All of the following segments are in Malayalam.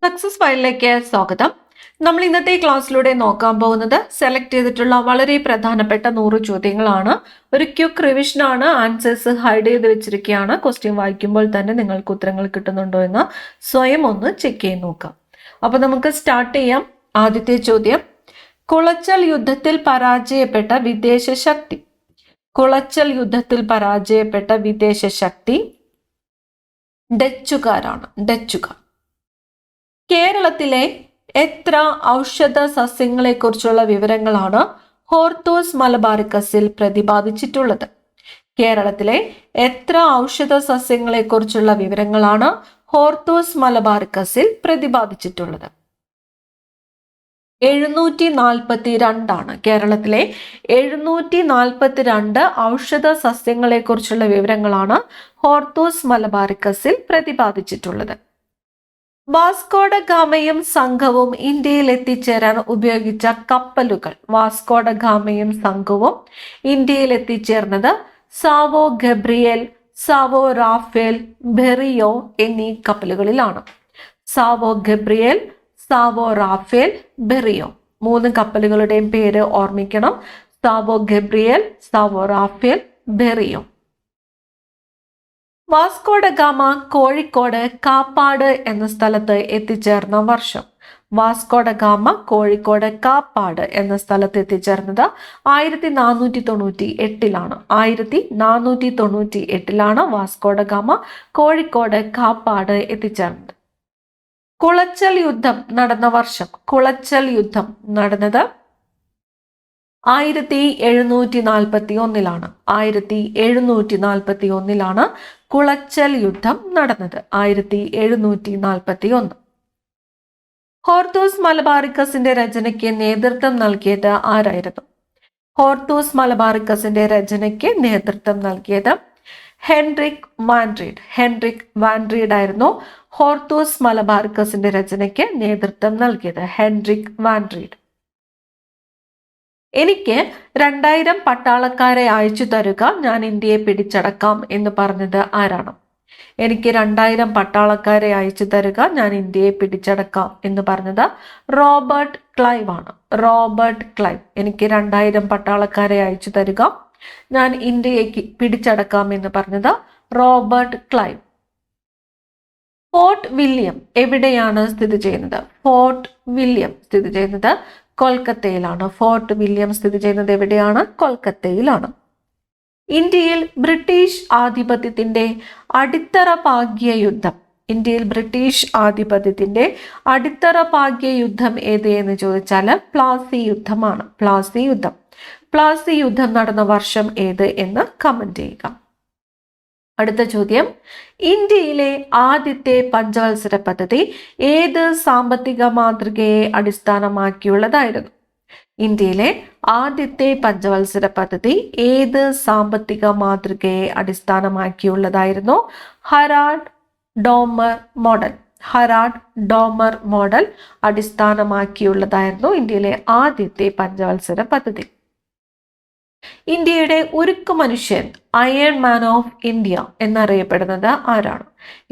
സക്സസ് ഫയലിലേക്ക് സ്വാഗതം. നമ്മൾ ഇന്നത്തെ ക്ലാസ്സിലൂടെ നോക്കാൻ പോകുന്നത് സെലക്ട് ചെയ്തിട്ടുള്ള വളരെ പ്രധാനപ്പെട്ട 100 ചോദ്യങ്ങളാണ്. ഒരു ക്വിക്ക് റിവിഷൻ ആണ്. ആൻസേഴ്സ് ഹൈഡ് ചെയ്ത് വെച്ചിരിക്കുകയാണ്. ക്വസ്റ്റ്യൻ വായിക്കുമ്പോൾ തന്നെ നിങ്ങൾക്ക് ഉത്തരങ്ങൾ കിട്ടുന്നുണ്ടോ എന്ന് സ്വയം ഒന്ന് ചെക്ക് ചെയ്ത് നോക്കാം. അപ്പൊ നമുക്ക് സ്റ്റാർട്ട് ചെയ്യാം. ആദ്യത്തെ ചോദ്യം, കുളച്ചൽ യുദ്ധത്തിൽ പരാജയപ്പെട്ട വിദേശ ശക്തി. കുളച്ചൽ യുദ്ധത്തിൽ പരാജയപ്പെട്ട വിദേശ ശക്തി ഡച്ചുകാരാണ്. ഡച്ചുകാർ. കേരളത്തിലെ എത്ര ഔഷധ സസ്യങ്ങളെ കുറിച്ചുള്ള വിവരങ്ങളാണ് ഹോർത്തൂസ് മലബാറിക്കസിൽ പ്രതിപാദിച്ചിട്ടുള്ളത്? കേരളത്തിലെ എത്ര ഔഷധ സസ്യങ്ങളെ കുറിച്ചുള്ള വിവരങ്ങളാണ് ഹോർത്തൂസ് മലബാറിക്കസിൽ പ്രതിപാദിച്ചിട്ടുള്ളത്? 742 ആണ്. കേരളത്തിലെ 742 ഔഷധ സസ്യങ്ങളെ കുറിച്ചുള്ള വിവരങ്ങളാണ് ഹോർത്തൂസ് മലബാറിക്കസിൽ പ്രതിപാദിച്ചിട്ടുള്ളത്. വാസ്കോഡ ഗാമയും സംഘവും ഇന്ത്യയിൽ എത്തിച്ചേരാൻ ഉപയോഗിച്ച കപ്പലുകൾ. വാസ്കോഡ ഗാമയും സംഘവും ഇന്ത്യയിൽ എത്തിച്ചേർന്നത് Sao Gabriel, Sao Rafael, Berrio എന്നീ കപ്പലുകളിലാണ്. Sao Gabriel, Sao Rafael, Berrio. 3 കപ്പലുകളുടെയും പേര് ഓർമ്മിക്കണം. Sao Gabriel, Sao Rafael, Berrio. Vasco da Gama Kozhikode Kappad എന്ന സ്ഥലത്ത് എത്തിച്ചേർന്ന വർഷം. വാസ്കോഡ ഗാമ കോഴിക്കോട് കാപ്പാട് എന്ന സ്ഥലത്ത് എത്തിച്ചേർന്നത് 1498 1498 വാസ്കോഡ ഗാമ കോഴിക്കോട് കാപ്പാട് എത്തിച്ചേർന്നത്. കുളച്ചൽ യുദ്ധം നടന്ന വർഷം. കുളച്ചൽ യുദ്ധം നടന്നത് 1741 1741 കുളച്ചൽ യുദ്ധം നടന്നത്. 1741. ഹോർത്തൂസ് മലബാറിക്കസിന്റെ രചനയ്ക്ക് നേതൃത്വം നൽകിയത് ആരായിരുന്നു? ഹോർത്തൂസ് മലബാറിക്കസിന്റെ രചനയ്ക്ക് നേതൃത്വം നൽകിയത് ഹെൻറിക് വാൻഡ്രീഡ്. ഹെൻറിക് വാൻഡ്രീഡ് ആയിരുന്നു ഹോർത്തൂസ് മലബാറിക്കസിന്റെ രചനയ്ക്ക് നേതൃത്വം നൽകിയത്. Henrique Van Rheede. എനിക്ക് 2000 പട്ടാളക്കാരെ അയച്ചു തരുക, ഞാൻ ഇന്ത്യയെ പിടിച്ചടക്കാം എന്ന് പറഞ്ഞത് ആരാണ്? എനിക്ക് 2000 പട്ടാളക്കാരെ അയച്ചു തരുക, ഞാൻ ഇന്ത്യയെ പിടിച്ചടക്കാം എന്ന് പറഞ്ഞത് റോബർട്ട് ക്ലൈവ് ആണ്. Robert Clive. എനിക്ക് 2000 പട്ടാളക്കാരെ അയച്ചു തരുക, ഞാൻ ഇന്ത്യയെ പിടിച്ചടക്കാം എന്ന് പറഞ്ഞത് റോബർട്ട് ക്ലൈവ്. ഫോർട്ട് വില്യം എവിടെയാണ് സ്ഥിതി ചെയ്യുന്നത്? ഫോർട്ട് വില്യം സ്ഥിതി ചെയ്യുന്നത് കൊൽക്കത്തയിലാണ്. ഫോർട്ട് വില്യം സ്ഥിതി ചെയ്യുന്നത് എവിടെയാണ്? കൊൽക്കത്തയിലാണ്. ഇന്ത്യയിൽ ബ്രിട്ടീഷ് ആധിപത്യത്തിന്റെ അടിത്തറ പാകിയ യുദ്ധം. ഇന്ത്യയിൽ ബ്രിട്ടീഷ് ആധിപത്യത്തിന്റെ അടിത്തറ പാകിയ യുദ്ധം ഏത് എന്ന് ചോദിച്ചാൽ പ്ലാസി യുദ്ധമാണ്. പ്ലാസി യുദ്ധം. പ്ലാസി യുദ്ധം നടന്ന വർഷം ഏത് എന്ന് കമന്റ് ചെയ്യുക. അടുത്ത ചോദ്യം, ഇന്ത്യയിലെ ആദ്യത്തെ പഞ്ചവത്സര പദ്ധതി ഏത് സാമ്പത്തിക മാതൃകയെ അടിസ്ഥാനമാക്കിയുള്ളതായിരുന്നു? ഇന്ത്യയിലെ ആദ്യത്തെ പഞ്ചവത്സര പദ്ധതി ഏത് സാമ്പത്തിക മാതൃകയെ അടിസ്ഥാനമാക്കിയുള്ളതായിരുന്നു? ഹരാഡ് ഡോമർ മോഡൽ. ഹരാഡ് ഡോമർ മോഡൽ അടിസ്ഥാനമാക്കിയുള്ളതായിരുന്നു ഇന്ത്യയിലെ ആദ്യത്തെ പഞ്ചവത്സര പദ്ധതി. ഇന്ത്യയുടെ ഉരുക്കു മനുഷ്യൻ, അയൺ മാൻ ഓഫ് ഇന്ത്യ എന്നറിയപ്പെടുന്നത് ആരാണ്?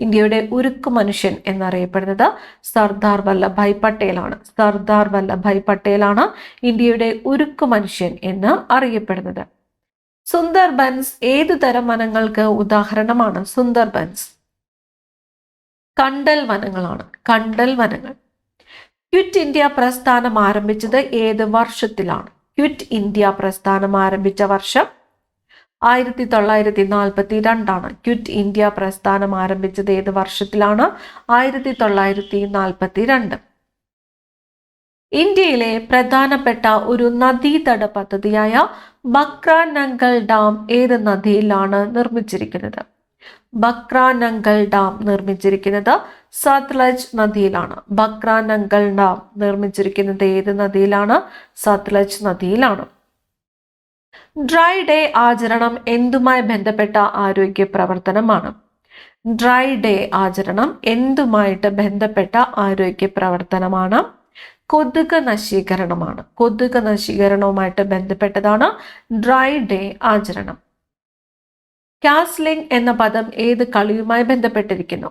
ഇന്ത്യയുടെ ഉരുക്കു മനുഷ്യൻ എന്നറിയപ്പെടുന്നത് സർദാർ വല്ലഭായ് പട്ടേലാണ്. സർദാർ വല്ലഭായ് പട്ടേലാണ് ഇന്ത്യയുടെ ഉരുക്കു മനുഷ്യൻ എന്ന് അറിയപ്പെടുന്നത്. സുന്ദർബൻസ് ഏതു തരം വനങ്ങൾക്ക് ഉദാഹരണമാണ്? സുന്ദർബൻസ് കണ്ടൽ വനങ്ങളാണ്. കണ്ടൽ വനങ്ങൾ. ക്വിറ്റ് ഇന്ത്യ പ്രസ്ഥാനം ആരംഭിച്ചത് ഏത് വർഷത്തിലാണ്? ക്വിറ്റ് ഇന്ത്യ പ്രസ്ഥാനം ആരംഭിച്ച വർഷം 1942. ക്വിറ്റ് ഇന്ത്യ പ്രസ്ഥാനം ആരംഭിച്ചത് ഏത് വർഷത്തിലാണ്? 1942. ഇന്ത്യയിലെ പ്രധാനപ്പെട്ട ഒരു നദീതട പദ്ധതിയായ ബക്രാനങ്കൽ ഡാം ഏത് നദിയിലാണ് നിർമ്മിച്ചിരിക്കുന്നത്? ബക്രാനങ്കൽ ഡാം നിർമ്മിച്ചിരിക്കുന്നത് സത്ലജ് നദിയിലാണ്. ബക്രാനങ്കൽ ഡാം നിർമ്മിച്ചിരിക്കുന്നത് ഏത് നദിയിലാണ്? സത്ലജ് നദിയിലാണ്. ഡ്രൈ ഡേ ആചരണം എന്തുമായി ബന്ധപ്പെട്ട ആരോഗ്യ പ്രവർത്തനമാണ്? ഡ്രൈ ഡേ ആചരണം എന്തുമായിട്ട് ബന്ധപ്പെട്ട ആരോഗ്യ പ്രവർത്തനമാണ്? കൊതുക് നശീകരണമാണ്. കൊതുക് നശീകരണവുമായിട്ട് ബന്ധപ്പെട്ടതാണ് ഡ്രൈ ഡേ ആചരണം. കാസ്ലിംഗ് എന്ന പദം ഏത് കളിയുമായി ബന്ധപ്പെട്ടിരിക്കുന്നു?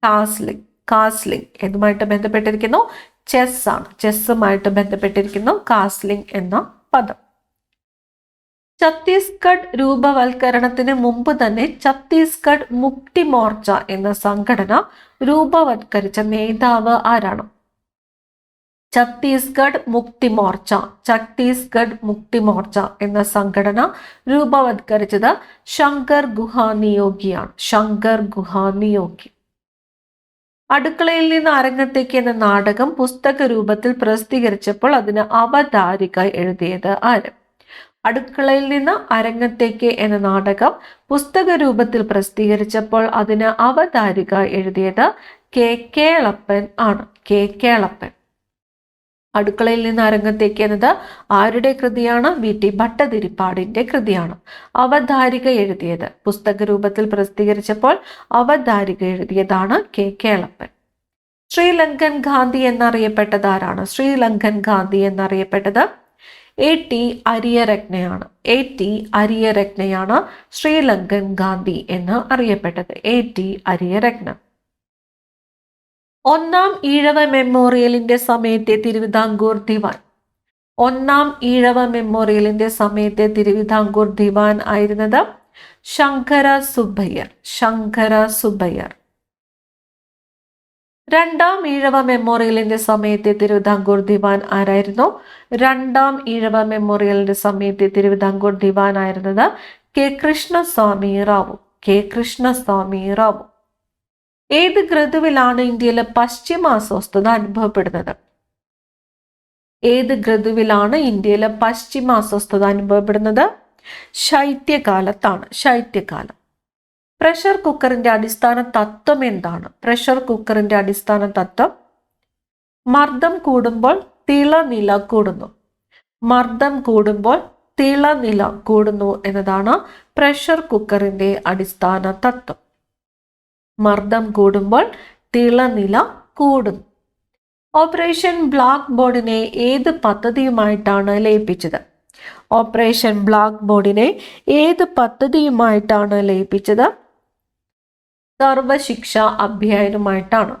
കാസ്ലിംഗ് കാസ്ലിംഗ് ഏതുമായിട്ട് ബന്ധപ്പെട്ടിരിക്കുന്നു? ചെസ് ആണ്. ചെസ്സുമായിട്ട് ബന്ധപ്പെട്ടിരിക്കുന്നു കാസ്ലിംഗ് എന്ന പദം. ഛത്തീസ്ഗഡ് രൂപവൽക്കരണത്തിന് മുമ്പ് തന്നെ ഛത്തീസ്ഗഡ് മുക്തി മോർച്ച എന്ന സംഘടന രൂപവത്കരിച്ച നേതാവ് ആരാണ്? ഛത്തീസ്ഗഡ് മുക്തി മോർച്ച എന്ന സംഘടന രൂപവത്കരിച്ചത് ശങ്കർ ഗുഹാനിയോഗിയാണ്. അടുക്കളയിൽ നിന്ന് അരങ്ങത്തേക്ക് എന്ന നാടകം പുസ്തക രൂപത്തിൽ പ്രസിദ്ധീകരിച്ചപ്പോൾ അതിന് അവതാരിക എഴുതിയത് ആര്? അടുക്കളയിൽ നിന്ന് അരങ്ങത്തേക്ക് എന്ന നാടകം പുസ്തക രൂപത്തിൽ പ്രസിദ്ധീകരിച്ചപ്പോൾ അതിന് അവതാരിക എഴുതിയത് കേളപ്പൻ ആണ്. കേളപ്പൻ. അടുക്കളയിൽ നിന്ന് അരങ്ങത്തേക്ക് എന്നത് ആരുടെ കൃതിയാണ്? VT ഭട്ടതിരിപ്പാടിന്റെ കൃതിയാണ്. അവതാരിക എഴുതിയത്, പുസ്തക രൂപത്തിൽ പ്രസിദ്ധീകരിച്ചപ്പോൾ അവതാരിക എഴുതിയതാണ് കേളപ്പൻ. ശ്രീലങ്കൻ ഗാന്ധി എന്നറിയപ്പെട്ടത് ആരാണ്? ശ്രീലങ്കൻ ഗാന്ധി എന്നറിയപ്പെട്ടത് A.T. അരിയരത്നയാണ് ശ്രീലങ്കൻ ഗാന്ധി എന്ന് അറിയപ്പെട്ടത്. A.T. അരിയരത്ന. ഒന്നാം ഈഴവ മെമ്മോറിയലിന്റെ സമയത്തെ തിരുവിതാംകൂർ ദിവാൻ ആയിരുന്നത് ശങ്കര സുബ്ബയ്യർ. രണ്ടാം ഈഴവ മെമ്മോറിയലിന്റെ സമയത്തെ തിരുവിതാംകൂർ ദിവാൻ ആരായിരുന്നു? രണ്ടാം ഈഴവ മെമ്മോറിയലിന്റെ സമയത്തെ തിരുവിതാംകൂർ ദിവാൻ ആയിരുന്നത് കെ കൃഷ്ണസ്വാമി റാവു. ഏത് ഋതുവിലാണ് ഇന്ത്യയിലെ പശ്ചിമ അസ്വസ്ഥത അനുഭവപ്പെടുന്നത്? ശൈത്യകാലം. പ്രഷർ കുക്കറിന്റെ അടിസ്ഥാന തത്വം എന്താണ്? മർദ്ദം കൂടുമ്പോൾ തിളനില കൂടുന്നു എന്നതാണ് പ്രഷർ കുക്കറിന്റെ അടിസ്ഥാന തത്വം. മർദ്ദം കൂടുമ്പോൾ തിളനില കൂടുന്നു. ഓപ്പറേഷൻ ബ്ലാക്ക് ബോർഡിനെ ഏത് പദ്ധതിയുമായിട്ടാണ് ലയിപ്പിച്ചത്? സർവശിക്ഷ അഭിയാനുമായിട്ടാണ്.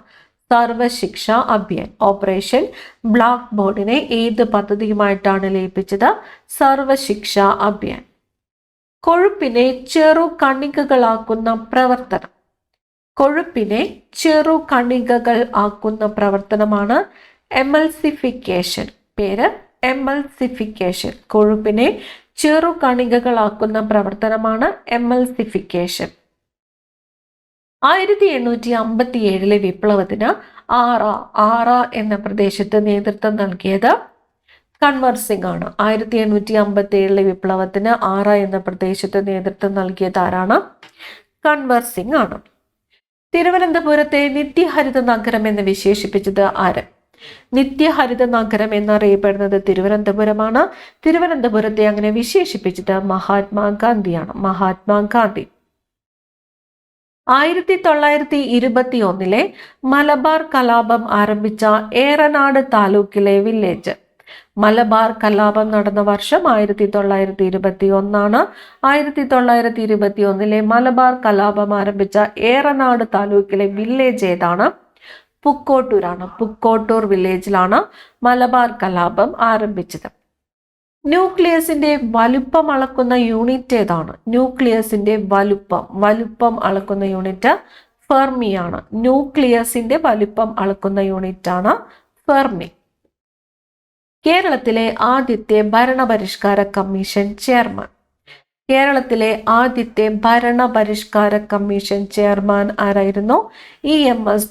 ഓപ്പറേഷൻ ബ്ലാക്ക് ബോർഡിനെ ഏത് പദ്ധതിയുമായിട്ടാണ് ലയിപ്പിച്ചത്? സർവശിക്ഷ അഭിയാൻ. കൊഴുപ്പിനെ ചെറു കണികകളാക്കുന്ന പ്രവർത്തനമാണ് എമൽസിഫിക്കേഷൻ. പേര് എമൽസിഫിക്കേഷൻ. കൊഴുപ്പിനെ ചെറു കണികകളാക്കുന്ന പ്രവർത്തനമാണ് എമൽസിഫിക്കേഷൻ. 1857 വിപ്ലവത്തിന് ആറ എന്ന പ്രദേശത്ത് നേതൃത്വം നൽകിയത് കൻവർ സിംഗ് ആണ്. 1857 വിപ്ലവത്തിന് ആറ എന്ന പ്രദേശത്ത് നേതൃത്വം നൽകിയത് ആരാണ്? കൻവർ സിംഗ് ആണ്. തിരുവനന്തപുരത്തെ നിത്യഹരിത നഗരം എന്ന് വിശേഷിപ്പിച്ചത് ആര്? നിത്യഹരിത നഗരം എന്നറിയപ്പെടുന്നത് തിരുവനന്തപുരമാണ്. തിരുവനന്തപുരത്തെ അങ്ങനെ വിശേഷിപ്പിച്ചത് മഹാത്മാഗാന്ധിയാണ്. 1921 മലബാർ കലാപം ആരംഭിച്ച ഏറനാട് താലൂക്കിലെ വില്ലേജ്. മലബാർ കലാപം നടന്ന വർഷം 1921 1921 മലബാർ കലാപം ആരംഭിച്ച ഏറനാട് താലൂക്കിലെ വില്ലേജ് ഏതാണ്? പുക്കോട്ടൂർ വില്ലേജിലാണ് മലബാർ കലാപം ആരംഭിച്ചത്. ന്യൂക്ലിയസിന്റെ വലുപ്പം അളക്കുന്ന യൂണിറ്റ് ഏതാണ്? ന്യൂക്ലിയസിന്റെ വലുപ്പം അളക്കുന്ന യൂണിറ്റ് ഫെർമിയാണ്. ന്യൂക്ലിയസിന്റെ വലുപ്പം അളക്കുന്ന യൂണിറ്റ് ആണ് ഫെർമി. കേരളത്തിലെ ആദ്യത്തെ ഭരണപരിഷ്കാര കമ്മീഷൻ ചെയർമാൻ ആരായിരുന്നു? EMS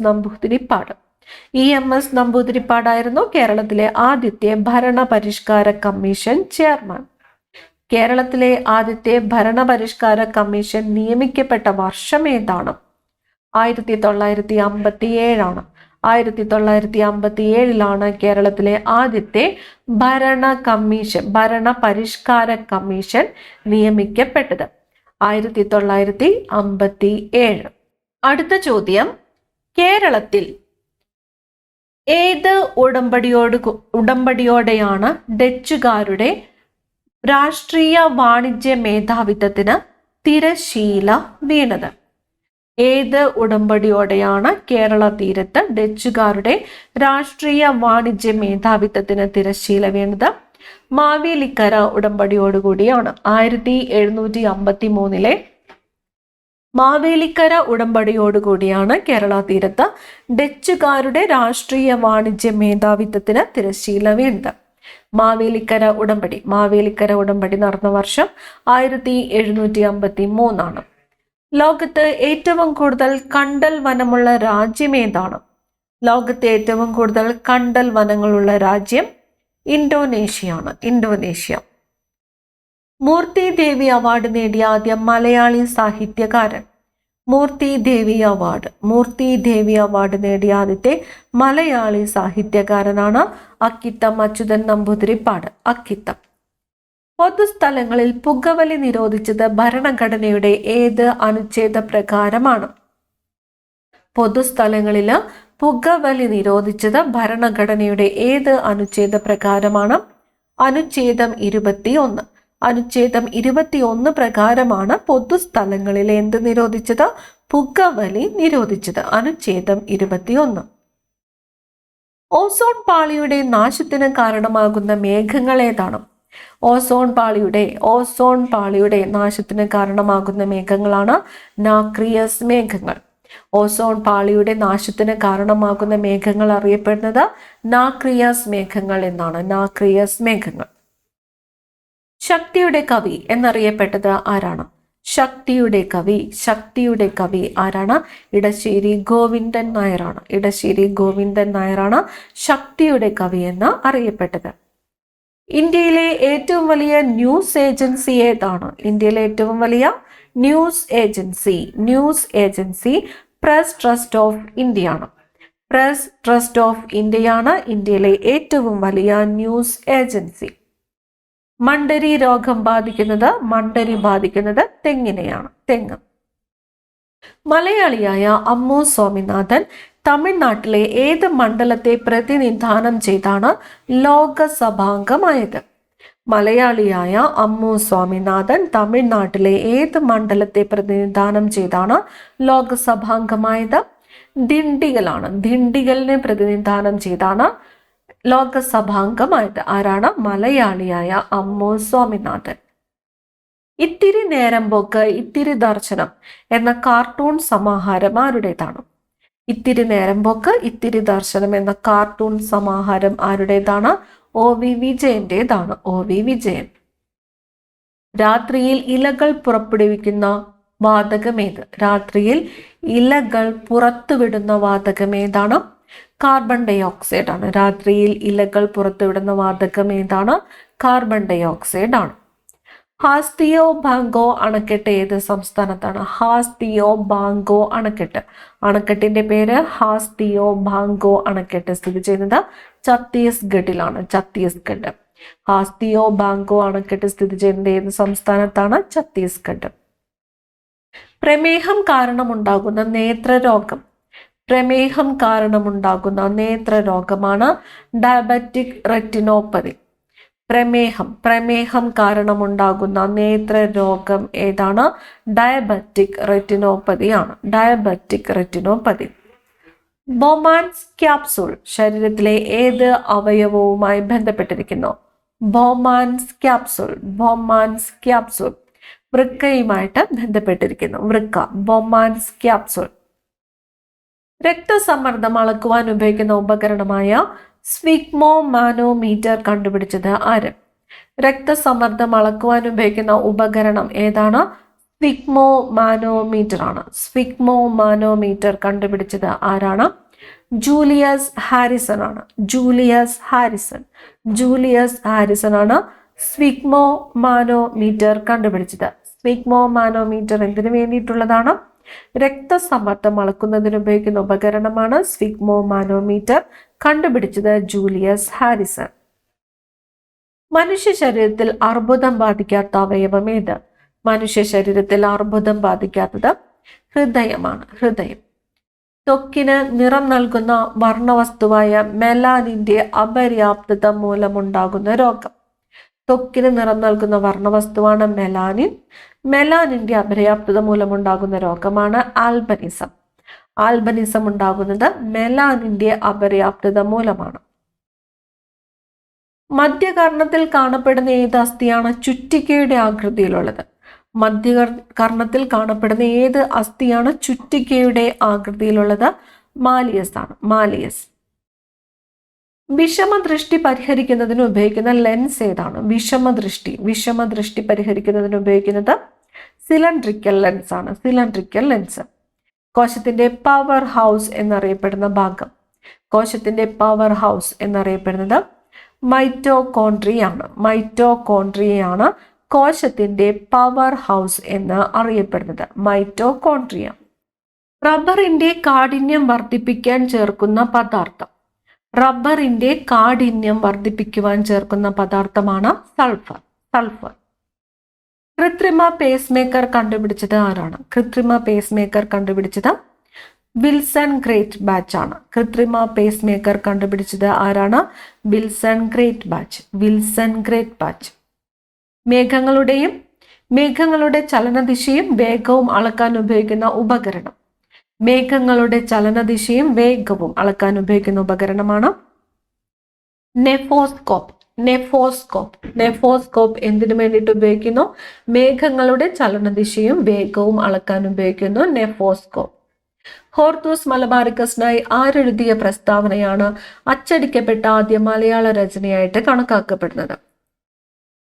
നമ്പൂതിരിപ്പാടായിരുന്നു കേരളത്തിലെ ആദ്യത്തെ ഭരണപരിഷ്കാര കമ്മീഷൻ ചെയർമാൻ. കേരളത്തിലെ ആദ്യത്തെ ഭരണപരിഷ്കാര കമ്മീഷൻ നിയമിക്കപ്പെട്ട വർഷം ഏതാണ്? 1957 ആണ്. 1957 കേരളത്തിലെ ആദ്യത്തെ ഭരണപരിഷ്കാര കമ്മീഷൻ നിയമിക്കപ്പെട്ടത്. 1957. അടുത്ത ചോദ്യം, കേരളത്തിൽ ഏത് ഉടമ്പടിയോടെയാണ് ഡച്ചുകാരുടെ രാഷ്ട്രീയ വാണിജ്യ മേധാവിത്വത്തിന് തിരശീല വീണത്? ഏത് ഉടമ്പടിയോടെയാണ് കേരള തീരത്ത് ഡച്ചുകാരുടെ രാഷ്ട്രീയ വാണിജ്യ മേധാവിത്വത്തിന് തിരശ്ശീല വീണത്? മാവേലിക്കര ഉടമ്പടിയോടുകൂടിയാണ്. 1753 മാവേലിക്കര ഉടമ്പടിയോടുകൂടിയാണ് കേരള തീരത്ത് ഡച്ചുകാരുടെ രാഷ്ട്രീയ വാണിജ്യ മേധാവിത്വത്തിന് തിരശ്ശീല വീണത്. മാവേലിക്കര ഉടമ്പടി നടന്ന വർഷം 1753. ലോകത്ത് ഏറ്റവും കൂടുതൽ കണ്ടൽ വനമുള്ള രാജ്യം ഏതാണ്? ലോകത്തെ ഏറ്റവും കൂടുതൽ കണ്ടൽ വനങ്ങളുള്ള രാജ്യം ഇന്തോനേഷ്യയാണ്. മൂർത്തി ദേവി അവാർഡ് നേടിയ ആദ്യ മലയാളി സാഹിത്യകാരൻ? മൂർത്തി ദേവി അവാർഡ് നേടിയ ആദ്യത്തെ മലയാളി സാഹിത്യകാരനാണ് അക്കിത്തം അച്യുതൻ നമ്പൂതിരിപ്പാട്. പൊതുസ്ഥലങ്ങളിൽ പുകവലി നിരോധിച്ചത് ഭരണഘടനയുടെ ഏത് അനുച്ഛേദ പ്രകാരമാണ്? പൊതുസ്ഥലങ്ങളിൽ പുകവലി നിരോധിച്ചത് ഭരണഘടനയുടെ ഏത് അനുച്ഛേദ പ്രകാരമാണ്? അനുച്ഛേദം 21. അനുച്ഛേദം 21 പ്രകാരമാണ് പൊതുസ്ഥലങ്ങളിൽ എന്ത് നിരോധിച്ചത്? പുകവലി നിരോധിച്ചത്. അനുച്ഛേദം 21. ഓസോൺ പാളിയുടെ നാശത്തിന് കാരണമാകുന്ന മേഘങ്ങൾ ഏതാണ്? ഓസോൺ പാളിയുടെ നാശത്തിന് കാരണമാകുന്ന മേഘങ്ങളാണ് നാക്രിയസ് മേഘങ്ങൾ. ഓസോൺ പാളിയുടെ നാശത്തിന് കാരണമാകുന്ന മേഘങ്ങൾ അറിയപ്പെടുന്നത് നാക്രിയസ് മേഘങ്ങൾ എന്നാണ്. ശക്തിയുടെ കവി എന്നറിയപ്പെട്ടത് ആരാണ്? ശക്തിയുടെ കവി ആരാണ്? ഇടശ്ശേരി ഗോവിന്ദൻ നായരാണ് ശക്തിയുടെ കവി എന്ന് അറിയപ്പെട്ടത്. ഇന്ത്യയിലെ ഏറ്റവും വലിയ ന്യൂസ് ഏജൻസി ഏതാണ്? ഇന്ത്യയിലെ ഏറ്റവും വലിയ news agency press trust of ഇന്ത്യയാണ്. ഇന്ത്യയിലെ ഏറ്റവും വലിയ ന്യൂസ് ഏജൻസി. മണ്ടരി രോഗം ബാധിക്കുന്നത് തെങ്ങിനെയാണ്. മലയാളിയായ അമ്മു സ്വാമിനാഥൻ തമിഴ്നാട്ടിലെ ഏത് മണ്ഡലത്തെ പ്രതിനിധാനം ചെയ്താണ് ലോകസഭാംഗമായത്? മലയാളിയായ അമ്മു സ്വാമിനാഥൻ തമിഴ്നാട്ടിലെ ഏത് മണ്ഡലത്തെ പ്രതിനിധാനം ചെയ്താണ് ലോകസഭാംഗമായത്? ദിണ്ടിഗലിനെ പ്രതിനിധാനം ചെയ്താണ് ലോകസഭാംഗമായത്. ആരാണ്? മലയാളിയായ അമ്മു സ്വാമിനാഥൻ. ഇത്തിരി നേരം പോക്ക് ഇത്തിരി ദർശനം എന്ന കാർട്ടൂൺ സമാഹാരം ആരുടേതാണ്? ഇത്തിരി നേരം പോക്ക് ഇത്തിരി ദർശനം എന്ന കാർട്ടൂൺ സമാഹാരം ആരുടേതാണ്? OV വിജയൻ. രാത്രിയിൽ ഇലകൾ പുറപ്പെടുവിക്കുന്ന വാതകമേത്? ഇലകൾ പുറത്തുവിടുന്ന വാതകമേതാണ്? കാർബൺ ഡൈ ഓക്സൈഡ് ആണ്. രാത്രിയിൽ ഇലകൾ പുറത്തുവിടുന്ന വാതകം ഏതാണ്? കാർബൺ ഡൈ ഓക്സൈഡ് ആണ്. ഹാസ്തിയോ ബാങ്കോ അണക്കെട്ട് ഏത് സംസ്ഥാനത്താണ്? അണക്കെട്ടിന്റെ പേര് ഹാസ്തിയോ ബാങ്കോ അണക്കെട്ട് സ്ഥിതി ചെയ്യുന്നത് ഛത്തീസ്ഗഡിലാണ്. ഹാസ്തിയോ ബാങ്കോ അണക്കെട്ട് സ്ഥിതി ചെയ്യുന്നത് ഏത് സംസ്ഥാനത്താണ്? ഛത്തീസ്ഗഡ്. പ്രമേഹം കാരണമുണ്ടാകുന്ന നേത്രരോഗമാണ് ഡയബറ്റിക് റെറ്റിനോപ്പതി. പ്രമേഹം കാരണമുണ്ടാകുന്ന നേത്രരോഗം ഏതാണ്? Diabetic retinopathy. ബോമാൻസ് ക്യാപ്സൂൾ ശരീരത്തിലെ ഏത് അവയവവുമായി ബന്ധപ്പെട്ടിരിക്കുന്നു? ബോമാൻസ് ക്യാപ്സൂൾ വൃക്കയുമായിട്ട് ബന്ധപ്പെട്ടിരിക്കുന്നു. Bowman's capsule. രക്തസമ്മർദ്ദം അളക്കുവാൻ ഉപയോഗിക്കുന്ന ഉപകരണമായ സ്ഫിഗ്മോമാനോമീറ്റർ കണ്ടുപിടിച്ചത് ആര്? രക്തസമ്മർദ്ദം അളക്കുവാൻ ഉപയോഗിക്കുന്ന ഉപകരണം ഏതാണ്? സ്ഫിഗ്മോമാനോമീറ്റർ കണ്ടുപിടിച്ചത് ആരാണ്? ജൂലിയസ് ഹാരിസൺ ആണ്. ജൂലിയസ് ഹാരിസൺ ആണ് സ്ഫിഗ്മോമാനോമീറ്റർ കണ്ടുപിടിച്ചത്. സ്ഫിഗ്മോമാനോമീറ്റർ എന്തിനു വേണ്ടിയിട്ടുള്ളതാണ്? രക്തസമ്മർദ്ദം അളക്കുന്നതിന് ഉപയോഗിക്കുന്ന ഉപകരണമാണ് സ്ഫിഗ്മോമാനോമീറ്റർ. കണ്ടുപിടിച്ചത് ജൂലിയസ് ഹാരിസൺ. മനുഷ്യ ശരീരത്തിൽ അർബുദം ബാധിക്കാത്ത അവയവം ഏത്? മനുഷ്യ ശരീരത്തിൽ അർബുദം ബാധിക്കാത്തത് ഹൃദയമാണ്. ത്വക്കിന് നിറം നൽകുന്ന വർണ്ണവസ്തുവായ മെലാനിന്റെ അപര്യാപ്തത മൂലമുണ്ടാകുന്ന രോഗം. ത്വക്കിന് നിറം നൽകുന്ന വർണ്ണവസ്തുവാണ് മെലാനിൻ. മെലാനിന്റെ അപര്യാപ്തത മൂലമുണ്ടാകുന്ന രോഗമാണ് ആൽബനിസം. ആൽബനിസം ഉണ്ടാകുന്നത് മെലാനിന്റെ അപര്യാപ്തത മൂലമാണ്. മധ്യകർണത്തിൽ കാണപ്പെടുന്ന ഏത് അസ്ഥിയാണ് ചുറ്റിക്കയുടെ ആകൃതിയിലുള്ളത്? മധ്യകർണത്തിൽ കാണപ്പെടുന്ന ഏത് അസ്ഥിയാണ് ചുറ്റിക്കയുടെ ആകൃതിയിലുള്ളത്? മാലിയസ് ആണ്. മാലിയസ്. വിഷമദൃഷ്ടി പരിഹരിക്കുന്നതിന് ഉപയോഗിക്കുന്ന ലെൻസ് ഏതാണ്? വിഷമദൃഷ്ടി പരിഹരിക്കുന്നതിന് ഉപയോഗിക്കുന്നത് സിലിണ്ടറിക്കൽ ലെൻസ് ആണ്. Cylindrical lens. കോശത്തിന്റെ പവർ ഹൗസ് എന്നറിയപ്പെടുന്ന ഭാഗം. കോശത്തിന്റെ പവർ ഹൗസ് എന്നറിയപ്പെടുന്നത് മൈറ്റോകോൺട്രിയയാണ്. മൈറ്റോകോൺട്രിയയാണ് കോശത്തിന്റെ പവർ ഹൗസ് എന്ന് അറിയപ്പെടുന്നത്. മൈറ്റോകോൺട്രിയ. റബ്ബറിന്റെ കാഠിന്യം വർദ്ധിപ്പിക്കാൻ ചേർക്കുന്ന പദാർത്ഥം. റബ്ബറിന്റെ കാഠിന്യം വർദ്ധിപ്പിക്കുവാൻ ചേർക്കുന്ന പദാർത്ഥമാണ് സൾഫർ. സൾഫർ. കൃത്രിമ പേസ് മേക്കർ കണ്ടുപിടിച്ചത് ആരാണ്? കൃത്രിമ പേസ് മേക്കർ കണ്ടുപിടിച്ചത് വിൽസൺ ഗ്രേറ്റ് ബാച്ച് ആണ്. കൃത്രിമ പേസ് മേക്കർ കണ്ടുപിടിച്ചത് ആരാണ്? Wilson Greatbatch. Wilson Greatbatch. മേഘങ്ങളുടെ ചലനദിശയും വേഗവും അളക്കാൻ ഉപയോഗിക്കുന്ന ഉപകരണം. മേഘങ്ങളുടെ ചലനദിശയും വേഗവും അളക്കാൻ ഉപയോഗിക്കുന്ന ഉപകരണമാണ് നെഫോസ്കോപ്പ്. നെഫോസ്കോപ്പ്. നെഫോസ്കോപ്പ് എന്തിനു വേണ്ടിയിട്ട് ഉപയോഗിക്കുന്നു? മേഘങ്ങളുടെ ചലനദിശയും വേഗവും അളക്കാൻ ഉപയോഗിക്കുന്നു നെഫോസ്കോപ്പ്. ഹോർത്തൂസ് മലബാറിക്കസിനായി ആരെഴുതിയ പ്രസ്താവനയാണ് അച്ചടിക്കപ്പെട്ട ആദ്യ മലയാള രചനയായിട്ട് കണക്കാക്കപ്പെടുന്നത്?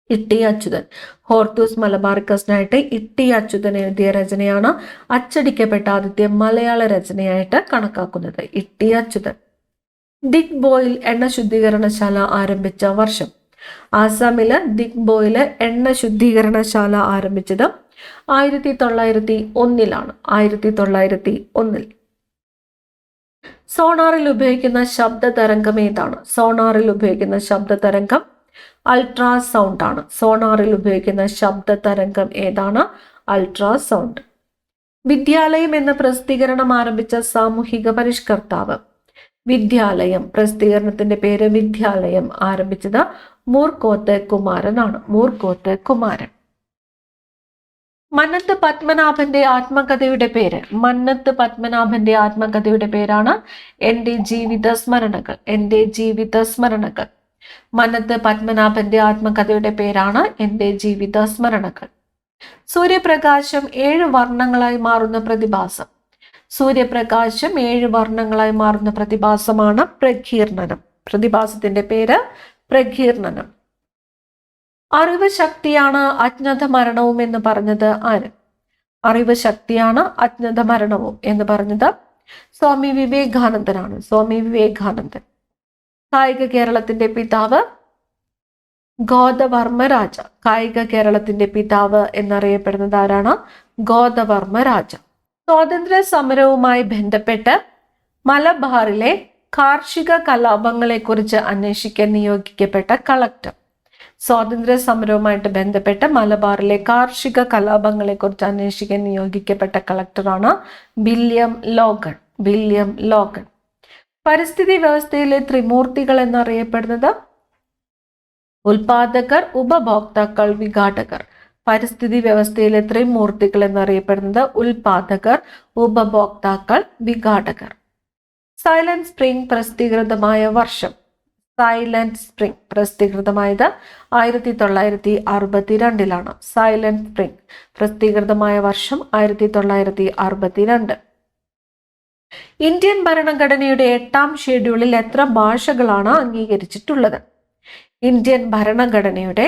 ഇട്ടി അച്യുതൻ. ഹോർത്തൂസ് മലബാറിക്കസിനായിട്ട് ഇട്ടി അച്യുതൻ എഴുതിയ രചനയാണ് അച്ചടിക്കപ്പെട്ട ആദ്യത്തെ മലയാള രചനയായിട്ട് കണക്കാക്കുന്നത്. ഇട്ടി അച്യുതൻ. ദിഗ് ബോയിൽ എണ്ണ ശുദ്ധീകരണശാല ആരംഭിച്ച വർഷം. ആസാമില് ദിഗ് ബോയില് എണ്ണ ശുദ്ധീകരണശാല ആരംഭിച്ചത് 1901 1901. സോണാറിൽ ഉപയോഗിക്കുന്ന ശബ്ദ തരംഗം ഏതാണ്? സോണാറിൽ ഉപയോഗിക്കുന്ന ശബ്ദ തരംഗം അൾട്രാസൗണ്ട് ആണ്. സോണാറിൽ ഉപയോഗിക്കുന്ന ശബ്ദ തരംഗം ഏതാണ്? അൾട്രാസൗണ്ട്. വിദ്യാലയം എന്ന പ്രസിദ്ധീകരണം ആരംഭിച്ച സാമൂഹിക പരിഷ്കർത്താവ്. വിദ്യാലയം പ്രസിദ്ധീകരണത്തിന്റെ പേര് വിദ്യാലയം ആരംഭിച്ചത് മൂർക്കോത്ത് കുമാരനാണ്. മൂർക്കോത്ത് കുമാരൻ. മന്നത്ത് പത്മനാഭന്റെ ആത്മകഥയുടെ പേര്. മന്നത്ത് പത്മനാഭന്റെ ആത്മകഥയുടെ പേരാണ് എന്റെ ജീവിത സ്മരണകൾ. എന്റെ ജീവിത സ്മരണകൾ. മന്നത്ത് പത്മനാഭന്റെ ആത്മകഥയുടെ പേരാണ് എന്റെ ജീവിത സ്മരണകൾ. സൂര്യപ്രകാശം 7 വർണ്ണങ്ങളായി മാറുന്ന പ്രതിഭാസം. സൂര്യപ്രകാശം 7 വർണ്ണങ്ങളായി മാറുന്ന പ്രതിഭാസമാണ് പ്രകീർണനം. പ്രതിഭാസത്തിന്റെ പേര് പ്രകീർണനം. അറിവ് ശക്തിയാണ് അജ്ഞത മരണവും എന്ന് പറഞ്ഞത് ആര്? അറിവ് ശക്തിയാണ് അജ്ഞത മരണവും എന്ന് പറഞ്ഞത് സ്വാമി വിവേകാനന്ദനാണ്. സ്വാമി വിവേകാനന്ദൻ. കായിക കേരളത്തിന്റെ പിതാവ് ഗോദവർമ്മ രാജ. കായിക കേരളത്തിന്റെ പിതാവ് എന്നറിയപ്പെടുന്നത് ആരാണ്? ഗോദവർമ്മ രാജ. സ്വാതന്ത്ര്യ സമരവുമായി ബന്ധപ്പെട്ട് മലബാറിലെ കാർഷിക കലാപങ്ങളെ കുറിച്ച് അന്വേഷിക്കാൻ നിയോഗിക്കപ്പെട്ട കളക്ടർ. സ്വാതന്ത്ര്യ സമരവുമായിട്ട് ബന്ധപ്പെട്ട് മലബാറിലെ കാർഷിക കലാപങ്ങളെ കുറിച്ച് അന്വേഷിക്കാൻ നിയോഗിക്കപ്പെട്ട കളക്ടറാണ് വില്യം ലോഗൺ. William Logan. പരിസ്ഥിതി വ്യവസ്ഥയിലെ ത്രിമൂർത്തികൾ എന്നറിയപ്പെടുന്നത് ഉൽപാദകർ, ഉപഭോക്താക്കൾ, വിഘാടകർ. പരിസ്ഥിതി വ്യവസ്ഥയിലെ ത്രിമൂർത്തികൾ എന്നറിയപ്പെടുന്നത് ഉൽപാദകർ, ഉപഭോക്താക്കൾ, വിഘാടകർ. സൈലന്റ് സ്പ്രിംഗ് പ്രസിദ്ധീകൃതമായ വർഷം. സൈലന്റ് സ്പ്രിംഗ് പ്രസിദ്ധീകൃതമായത് 1962. സൈലന്റ് സ്പ്രിംഗ് പ്രസിദ്ധീകൃതമായ വർഷം 1962. ഇന്ത്യൻ ഭരണഘടനയുടെ 8ാം ഷെഡ്യൂളിൽ എത്ര ഭാഷകളാണ് അംഗീകരിച്ചിട്ടുള്ളത്? ഇന്ത്യൻ ഭരണഘടനയുടെ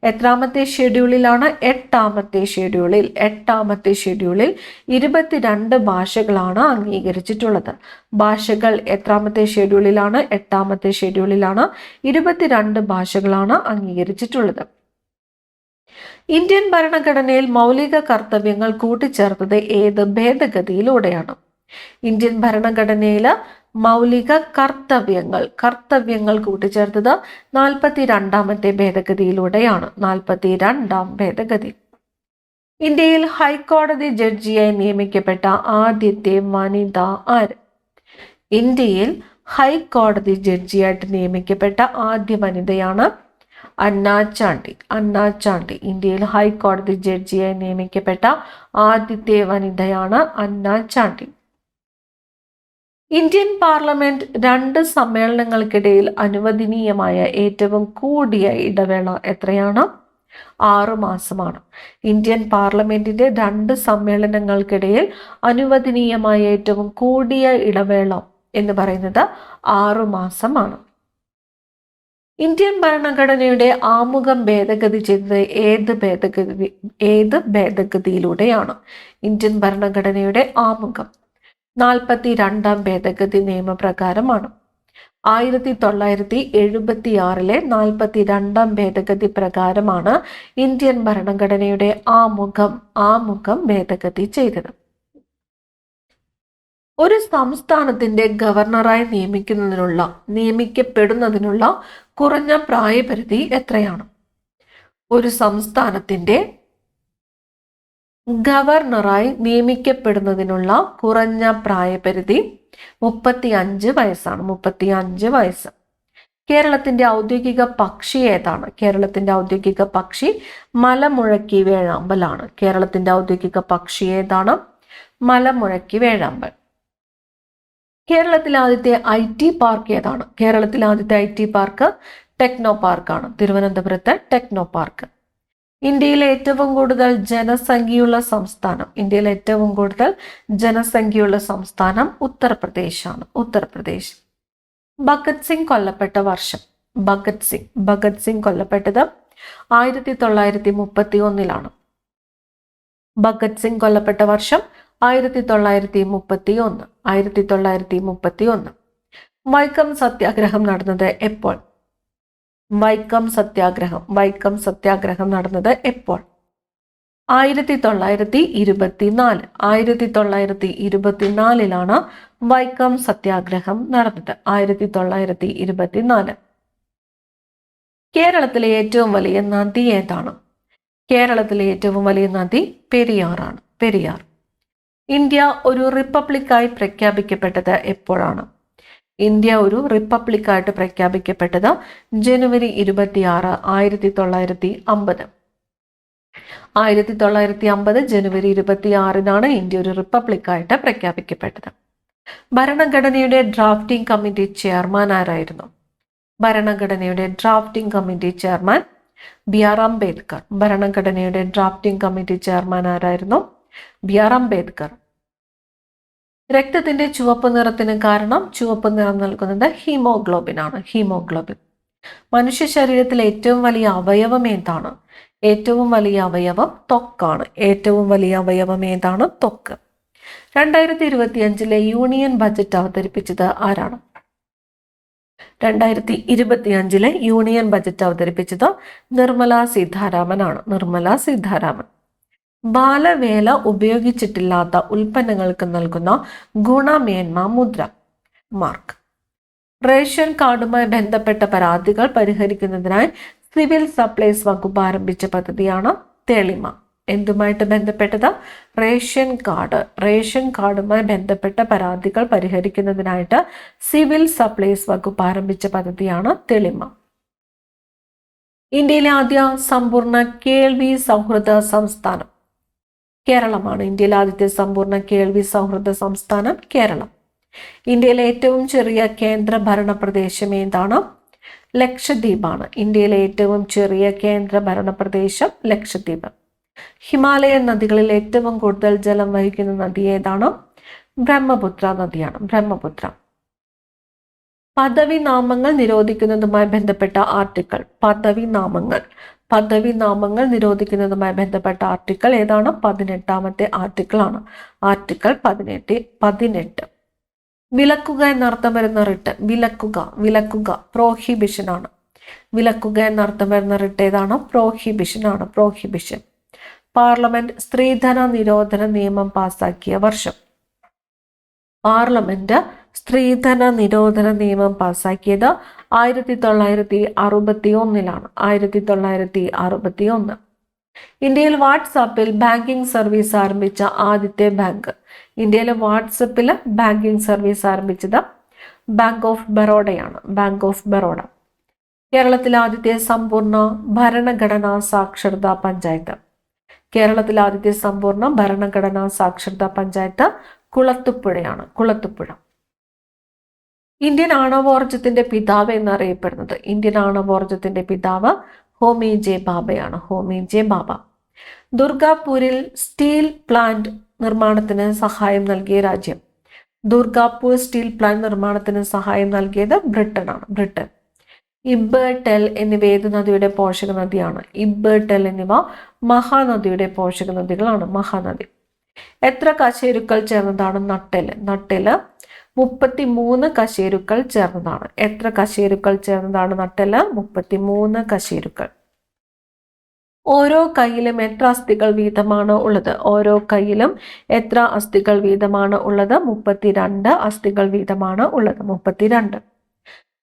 എത്രാമത്തെ ഷെഡ്യൂളിലാണ്? 8ാമത്തെ ഷെഡ്യൂളിൽ. 8ാമത്തെ ഷെഡ്യൂളിൽ 22 ഭാഷകളാണ് അംഗീകരിച്ചിട്ടുള്ളത്. ഭാഷകൾ എത്രാമത്തെ ഷെഡ്യൂളിലാണ്? 8ാമത്തെ ഷെഡ്യൂളിലാണ്. 22 ഭാഷകളാണ് അംഗീകരിച്ചിട്ടുള്ളത്. ഇന്ത്യൻ ഭരണഘടനയിൽ മൗലിക കർത്തവ്യങ്ങൾ കൂട്ടിച്ചേർത്തത് ഏത് ഭേദഗതിയിലൂടെയാണ്? ഇന്ത്യൻ ഭരണഘടനയിൽ മൗലിക കർത്തവ്യങ്ങൾ കൂട്ടിച്ചേർത്തത് 42ാമത്തെ ഭേദഗതിയിലൂടെയാണ്. 42ാം ഭേദഗതി. ഇന്ത്യയിൽ ഹൈക്കോടതി ജഡ്ജിയായി നിയമിക്കപ്പെട്ട ആദ്യത്തെ വനിത ആര്? ഇന്ത്യയിൽ ഹൈക്കോടതി ജഡ്ജിയായിട്ട് നിയമിക്കപ്പെട്ട ആദ്യ വനിതയാണ് അന്നാ ചാണ്ടി ഇന്ത്യയിൽ ഹൈക്കോടതി ജഡ്ജിയായി നിയമിക്കപ്പെട്ട ആദ്യത്തെ വനിതയാണ് അന്നാ ചാണ്ടി. ഇന്ത്യൻ പാർലമെന്റ് 2 സമ്മേളനങ്ങൾക്കിടയിൽ അനുവദനീയമായ ഏറ്റവും കൂടിയ ഇടവേള എത്രയാണ്? 6 മാസമാണ്. ഇന്ത്യൻ പാർലമെന്റിന്റെ 2 സമ്മേളനങ്ങൾക്കിടയിൽ അനുവദനീയമായ ഏറ്റവും കൂടിയ ഇടവേള എന്ന് പറയുന്നത് 6 മാസമാണ്. ഇന്ത്യൻ ഭരണഘടനയുടെ ആമുഖം ഭേദഗതി ചെയ്തത് ഏത് ഭേദഗതിയിലൂടെയാണ്? ഇന്ത്യൻ ഭരണഘടനയുടെ ആമുഖം 42ാം ഭേദഗതി നിയമപ്രകാരമാണ്. 1976 42ാം ഭേദഗതി പ്രകാരമാണ് ഇന്ത്യൻ ഭരണഘടനയുടെ ആമുഖം ഭേദഗതി ചെയ്തത്. ഒരു സംസ്ഥാനത്തിന്റെ ഗവർണറായി നിയമിക്കപ്പെടുന്നതിനുള്ള കുറഞ്ഞ പ്രായപരിധി എത്രയാണ്? ഒരു സംസ്ഥാനത്തിന്റെ ഗവർണറായി നിയമിക്കപ്പെടുന്നതിനുള്ള കുറഞ്ഞ പ്രായപരിധി 35 വയസ്സാണ്. 35 വയസ്സ്. കേരളത്തിന്റെ ഔദ്യോഗിക പക്ഷി ഏതാണ്? കേരളത്തിന്റെ ഔദ്യോഗിക പക്ഷി മലമുഴക്കി വേഴാമ്പലാണ്. കേരളത്തിന്റെ ഔദ്യോഗിക പക്ഷി ഏതാണ്? മലമുഴക്കി വേഴാമ്പൽ. കേരളത്തിലെ ആദ്യത്തെ IT പാർക്ക് ഏതാണ്? കേരളത്തിലെ ആദ്യത്തെ IT പാർക്ക് ടെക്നോ പാർക്കാണ്. തിരുവനന്തപുരത്ത് ടെക്നോ പാർക്ക്. ഇന്ത്യയിലെ ഏറ്റവും കൂടുതൽ ജനസംഖ്യയുള്ള സംസ്ഥാനം ഉത്തർപ്രദേശാണ്. ഉത്തർപ്രദേശ്. ഭഗത് സിംഗ് കൊല്ലപ്പെട്ട വർഷം. ഭഗത് സിംഗ് കൊല്ലപ്പെട്ടത് 1931. ഭഗത് സിംഗ് കൊല്ലപ്പെട്ട വർഷം 1931. വൈക്കം സത്യാഗ്രഹം നടന്നത് എപ്പോൾ? വൈക്കം സത്യാഗ്രഹം നടന്നത് എപ്പോൾ? 1924. 1924 വൈക്കം സത്യാഗ്രഹം നടന്നത്. 1924. കേരളത്തിലെ ഏറ്റവും വലിയ നദി ഏതാണ്? കേരളത്തിലെ ഏറ്റവും വലിയ നദി പെരിയാറാണ്. പെരിയാർ. ഇന്ത്യ ഒരു റിപ്പബ്ലിക്കായി പ്രഖ്യാപിക്കപ്പെട്ടത് എപ്പോഴാണ്? ഇന്ത്യ ഒരു റിപ്പബ്ലിക്കായിട്ട് പ്രഖ്യാപിക്കപ്പെട്ടത് ജനുവരി 26, 1950. 1950 ജനുവരി 26 ഇന്ത്യ ഒരു റിപ്പബ്ലിക്കായിട്ട് പ്രഖ്യാപിക്കപ്പെട്ടത്. ഭരണഘടനയുടെ ഡ്രാഫ്റ്റിംഗ് കമ്മിറ്റി ചെയർമാൻ ആരായിരുന്നു? ഭരണഘടനയുടെ drafting committee chairman BR Ambedkar. ഭരണഘടനയുടെ ഡ്രാഫ്റ്റിംഗ് കമ്മിറ്റി ചെയർമാൻ ആരായിരുന്നു? BR അംബേദ്കർ. രക്തത്തിന്റെ ചുവപ്പ് നിറത്തിന് കാരണം ചുവപ്പ് നിറം നൽകുന്നത് ഹീമോഗ്ലോബിൻ ആണ്. ഹീമോഗ്ലോബിൻ. മനുഷ്യ ശരീരത്തിലെ ഏറ്റവും വലിയ അവയവം ഏതാണ്? ഏറ്റവും വലിയ അവയവം ത്വക്കാണ്. ഏറ്റവും വലിയ അവയവം ഏതാണ്? ത്വക്ക്. 2025 യൂണിയൻ ബജറ്റ് അവതരിപ്പിച്ചത് ആരാണ്? 2025 യൂണിയൻ ബജറ്റ് അവതരിപ്പിച്ചത് നിർമ്മല സീതാരാമനാണ്. നിർമ്മല സീതാരാമൻ. ബാലവേല ഉപയോഗിച്ചിട്ടില്ലാത്ത ഉൽപ്പന്നങ്ങൾക്ക് നൽകുന്ന ഗുണമേന്മ മുദ്ര മാർക്ക്. റേഷൻ കാർഡുമായി ബന്ധപ്പെട്ട പരാതികൾ പരിഹരിക്കുന്നതിനായി സിവിൽ സപ്ലൈസ് വകുപ്പ് ആരംഭിച്ച പദ്ധതിയാണ് തെളിമ. എന്തുമായിട്ട് ബന്ധപ്പെട്ടത്? റേഷൻ കാർഡുമായി ബന്ധപ്പെട്ട പരാതികൾ പരിഹരിക്കുന്നതിനായിട്ട് സിവിൽ സപ്ലൈസ് വകുപ്പ് ആരംഭിച്ച പദ്ധതിയാണ് തെളിമ. ഇന്ത്യയിലെ ആദ്യ സമ്പൂർണ്ണ കേൾവി സൗഹൃദ സംസ്ഥാനം കേരളമാണ്. ഇന്ത്യയിലെ ആദ്യത്തെ സമ്പൂർണ്ണ കേൾവി സൗഹൃദ സംസ്ഥാനം കേരളം. ഇന്ത്യയിലെ ഏറ്റവും ചെറിയ കേന്ദ്ര ഭരണ പ്രദേശം ഏതാണ്? ലക്ഷദ്വീപാണ്. ഇന്ത്യയിലെ ഏറ്റവും ചെറിയ കേന്ദ്ര ഭരണ പ്രദേശം ലക്ഷദ്വീപ്. ഹിമാലയൻ നദികളിൽ ഏറ്റവും കൂടുതൽ ജലം വഹിക്കുന്ന നദി ഏതാണ്? ബ്രഹ്മപുത്ര നദിയാണ്. ബ്രഹ്മപുത്ര. പദവി നാമങ്ങൾ നിരോധിക്കുന്നതുമായി ബന്ധപ്പെട്ട ആർട്ടിക്കിൾ. പദവി നാമങ്ങൾ നിരോധിക്കുന്നതുമായി ബന്ധപ്പെട്ട ആർട്ടിക്കിൾ ഏതാണ്? 18ാമത്തെ ആർട്ടിക്കിൾ ആണ്. ആർട്ടിക്കിൾ 18. വിലക്കുക എന്നർത്ഥം വരുന്ന റിട്ട്. വിലക്കുക പ്രോഹിബിഷൻ ആണ്. വിലക്കുക എന്നർത്ഥം വരുന്ന റിട്ട് ഏതാണ്? പ്രോഹിബിഷൻ ആണ്. പ്രോഹിബിഷൻ. പാർലമെന്റ് സ്ത്രീധന നിരോധന നിയമം പാസാക്കിയ വർഷം. പാർലമെന്റ് സ്ത്രീധന നിരോധന നിയമം പാസാക്കിയത് 1961. 1961. ഇന്ത്യയിൽ വാട്സാപ്പിൽ ബാങ്കിംഗ് സർവീസ് ആരംഭിച്ച ആദ്യത്തെ ബാങ്ക്. ഇന്ത്യയിലെ വാട്സപ്പിൽ ബാങ്കിംഗ് സർവീസ് ആരംഭിച്ചത് ബാങ്ക് ഓഫ് ബറോഡയാണ്. Bank of Baroda. കേരളത്തിലെ ആദ്യത്തെ സമ്പൂർണ്ണ ഭരണഘടനാ സാക്ഷരതാ പഞ്ചായത്ത്. കേരളത്തിലെ ആദ്യത്തെ സമ്പൂർണ്ണ ഭരണഘടനാ സാക്ഷരതാ പഞ്ചായത്ത് കുളത്തുപുഴയാണ്. കുളത്തുപുഴ. ഇന്ത്യൻ ആണവോർജത്തിന്റെ പിതാവ് എന്നറിയപ്പെടുന്നത്. ഇന്ത്യൻ ആണവോർജത്തിന്റെ പിതാവ് ഹോമി ജെ ബാബയാണ്. ഹോമി ജെ ബാബ. ദുർഗാപൂരിൽ സ്റ്റീൽ പ്ലാന്റ് നിർമ്മാണത്തിന് സഹായം നൽകിയ രാജ്യം. ദുർഗാപൂർ സ്റ്റീൽ പ്ലാന്റ് നിർമ്മാണത്തിന് സഹായം നൽകിയത് ബ്രിട്ടനാണ്. ബ്രിട്ടൻ. ഇബ്, ടെൽ എന്നിവ ഏത് നദിയുടെ പോഷക നദിയാണ്? ഇബ്, ടെൽ എന്നിവ മഹാനദിയുടെ പോഷക നദികളാണ്. മഹാനദി. എത്ര കശേരുക്കൾ ചേർന്നതാണ് നട്ടെല്ല്? നട്ടെല്ല് 33 കശേരുക്കൾ ചേർന്നതാണ്. എത്ര കശേരുക്കൾ ചേർന്നതാണ് നട്ടെല്ല്? 33 കശേരുക്കൾ. ഓരോ കൈയിലും എത്ര അസ്ഥികൾ വീതമാണ് ഉള്ളത്? ഓരോ കൈയിലും എത്ര അസ്ഥികൾ വീതമാണ് ഉള്ളത്? 32 അസ്ഥികൾ വീതമാണ് ഉള്ളത്. 32.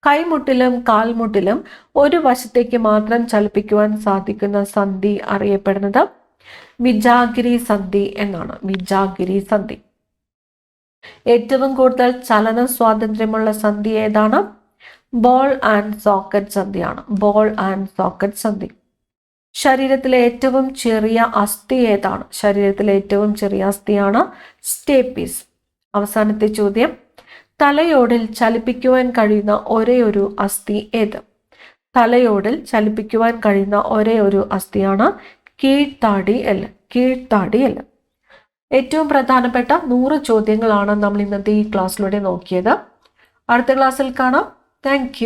കൈമുട്ടിലും കാൽമുട്ടിലും ഒരു വശത്തേക്ക് മാത്രം ചലിപ്പിക്കുവാൻ സാധിക്കുന്ന സന്ധി അറിയപ്പെടുന്നത് വിജാഗിരി സന്ധി എന്നാണ്. വിജാഗിരി സന്ധി. ഏറ്റവും കൂടുതൽ ചലന സ്വാതന്ത്ര്യമുള്ള സന്ധി ഏതാണ്? ബോൾ ആൻഡ് സോക്കറ്റ് സന്ധിയാണ്. ബോൾ ആൻഡ് സോക്കറ്റ് സന്ധി. ശരീരത്തിലെ ഏറ്റവും ചെറിയ അസ്ഥി ഏതാണ്? ശരീരത്തിലെ ഏറ്റവും ചെറിയ അസ്ഥിയാണ് സ്റ്റേപ്പീസ്. അവസാനത്തെ ചോദ്യം, തലയോടിൽ ചലിപ്പിക്കുവാൻ കഴിയുന്ന ഒരേ ഒരു അസ്ഥി ഏത്? തലയോടിൽ ചലിപ്പിക്കുവാൻ കഴിയുന്ന ഒരേ ഒരു അസ്ഥിയാണ് കീഴ്ത്താടി എല്ല്. കീഴ്ത്താടി എല്ല്. ഏറ്റവും പ്രധാനപ്പെട്ട 100 ചോദ്യങ്ങളാണ് നമ്മൾ ഇന്നത്തെ ഈ ക്ലാസ്സിലൂടെ നോക്കിയത്. അടുത്ത ക്ലാസ്സിൽ കാണാം. താങ്ക്